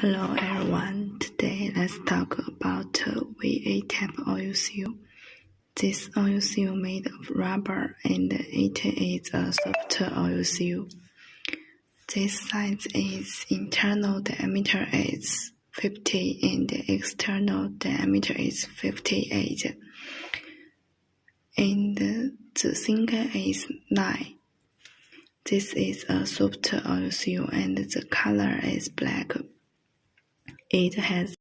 Hello everyone, today let's talk about VA type oil seal. This oil seal made of rubber and it is a soft oil seal. This size is internal diameter is 50 and external diameter is 58. And the single is 9. This is a soft oil seal and the color is black. It has